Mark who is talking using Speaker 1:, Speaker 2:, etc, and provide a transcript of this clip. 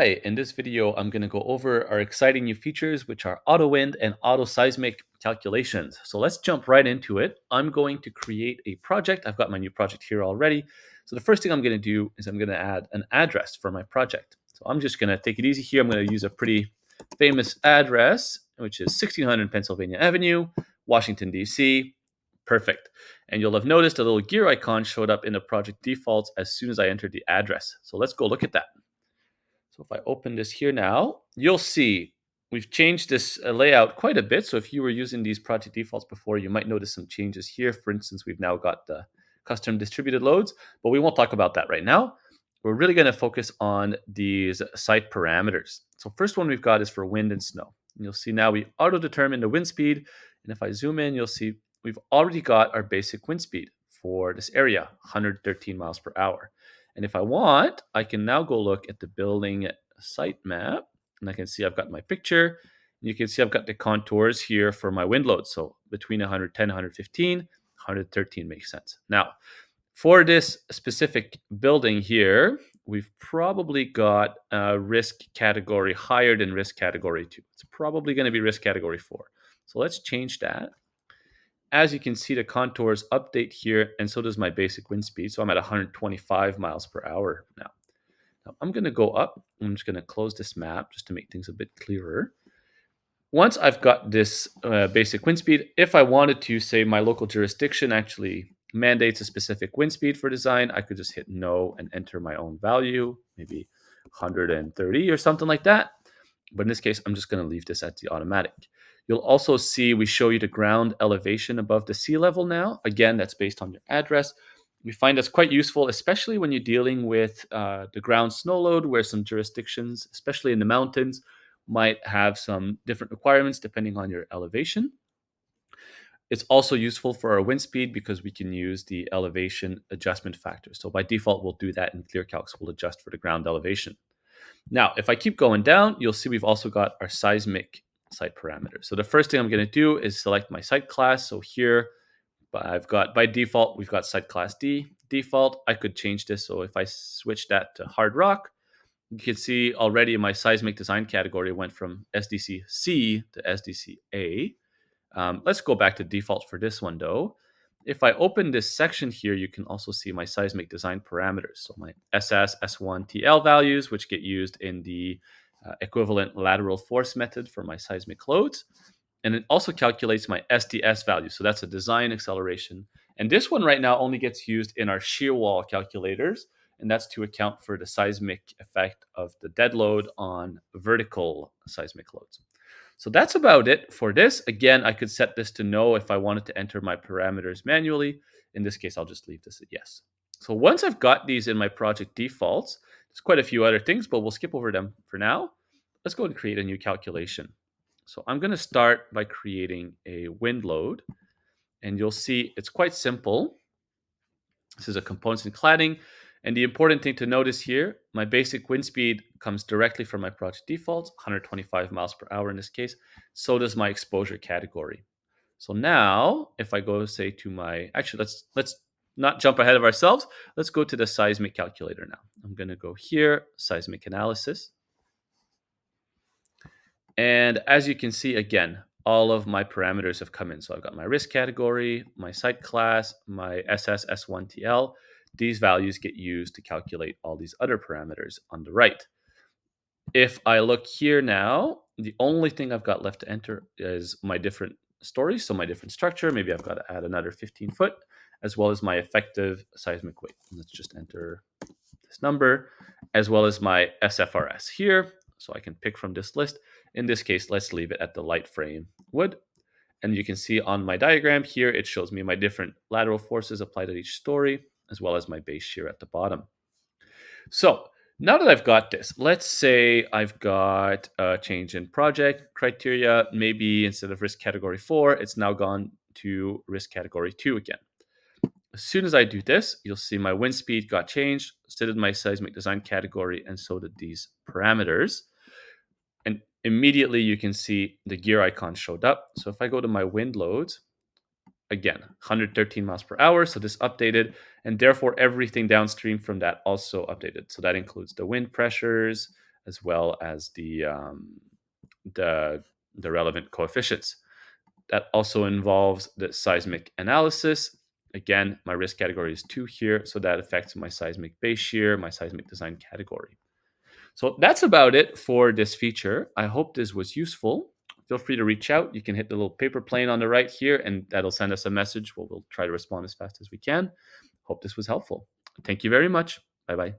Speaker 1: Hi, in this video, I'm going to go over our exciting new features, which are auto wind and auto seismic calculations. So let's jump right into it. I'm going to create a project. I've got my new project here already. So the first thing I'm going to do is I'm going to add an address for my project. So I'm just going to take it easy here. I'm going to use a pretty famous address, which is 1600 Pennsylvania Avenue, Washington, D.C. Perfect. And you'll have noticed a little gear icon showed up in the project defaults as soon as I entered the address. So let's go look at that. So if I open this here now, you'll see we've changed this layout quite a bit. So if you were using these project defaults before, you might notice some changes here. For instance, we've now got the custom distributed loads, but we won't talk about that right now. We're really going to focus on these site parameters. So first one we've got is for wind and snow. And you'll see now we auto-determine the wind speed. And if I zoom in, you'll see we've already got our basic wind speed for this area, 113 miles per hour. And if I want, I can now go look at the building site map, and I can see I've got my picture. You can see I've got the contours here for my wind load. So between 110, 115, 113 makes sense. Now, for this specific building here, we've probably got a risk category higher than risk category 2. It's probably going to be risk category 4. So let's change that. As you can see, the contours update here, and so does my basic wind speed. So I'm at 125 miles per hour now. Now I'm going to go up. I'm just going to close this map just to make things a bit clearer. Once I've got this basic wind speed, if I wanted to say my local jurisdiction actually mandates a specific wind speed for design, I could just hit no and enter my own value, maybe 130 or something like that. But in this case, I'm just going to leave this at the automatic. You'll also see we show you the ground elevation above the sea level now. Again, that's based on your address. We find that's quite useful, especially when you're dealing with the ground snow load, where some jurisdictions, especially in the mountains, might have some different requirements depending on your elevation. It's also useful for our wind speed because we can use the elevation adjustment factor. So by default, we'll do that in ClearCalcs. We'll adjust for the ground elevation. Now, if I keep going down, you'll see we've also got our seismic site parameters. So the first thing I'm going to do is select my site class. So here, I've got, by default, we've got site class D default. I could change this. So if I switch that to hard rock, you can see already my seismic design category went from SDC C to SDC A. Let's go back to default for this one though. If I open this section here, you can also see my seismic design parameters. So my SS, S1, TL values, which get used in the equivalent lateral force method for my seismic loads. And it also calculates my SDS value. So that's a design acceleration. And this one right now only gets used in our shear wall calculators. And that's to account for the seismic effect of the dead load on vertical seismic loads. So that's about it for this. Again, I could set this to no if I wanted to enter my parameters manually. In this case, I'll just leave this at yes. So once I've got these in my project defaults, there's quite a few other things, but we'll skip over them for now. Let's go and create a new calculation. So I'm going to start by creating a wind load, and you'll see it's quite simple. This is a components and cladding. And the important thing to notice here, my basic wind speed comes directly from my project defaults, 125 miles per hour in this case. So does my exposure category. So now, if I go say to my, actually, let's not jump ahead of ourselves. Let's go to the seismic calculator now. I'm going to go here, seismic analysis. And as you can see, again, all of my parameters have come in. So I've got my risk category, my site class, my SS, S1, TL. These values get used to calculate all these other parameters on the right. If I look here now, the only thing I've got left to enter is my different stories. So my different structure, maybe I've got to add another 15 foot, as well as my effective seismic weight. Let's just enter this number, as well as my SFRS here. So I can pick from this list. In this case, let's leave it at the light frame wood. And you can see on my diagram here, it shows me my different lateral forces applied at each story, as well as my base shear at the bottom. So now that I've got this, let's say I've got a change in project criteria. Maybe instead of risk category 4, it's now gone to risk category 2 again. As soon as I do this, you'll see my wind speed got changed, so did my seismic design category, and so did these parameters. And immediately you can see the gear icon showed up. So if I go to my wind loads, again, 113 miles per hour. So this updated, and therefore everything downstream from that also updated. So that includes the wind pressures, as well as the, the relevant coefficients. That also involves the seismic analysis. Again, my risk category is 2 here, so that affects my seismic base shear, my seismic design category. So that's about it for this feature. I hope this was useful. Feel free to reach out. You can hit the little paper plane on the right here, and that'll send us a message. We'll try to respond as fast as we can. Hope this was helpful. Thank you very much. Bye bye.